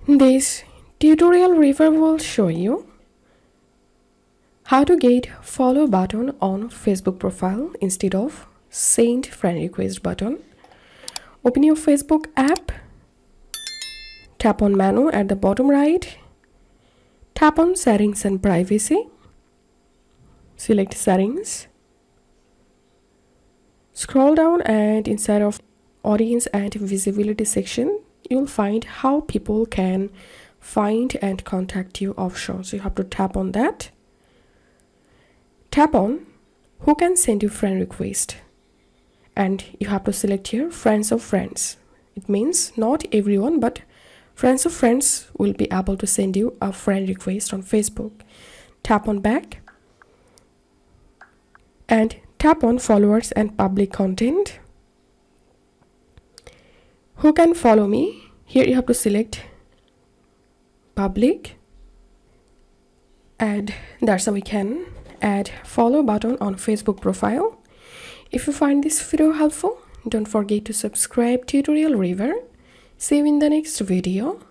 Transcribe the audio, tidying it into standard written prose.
This tutorial review will show you how to get follow button on Facebook profile instead of send friend request button. Open your Facebook app, tap on menu at the bottom right, tap on settings and privacy, select settings, scroll down and inside of audience and visibility section you'll find how people can find and contact you option. So you have to tap on that. Tap on who can send you friend request, and you have to select here friends of friends. It means not everyone, but friends of friends will be able to send you a friend request on Facebook. Tap on back and tap on followers and public content. Who can follow me? Here you have to select public, and that's how we can add follow button on Facebook profile. If you find this video helpful, don't forget to subscribe tutorial review. See you in the next video.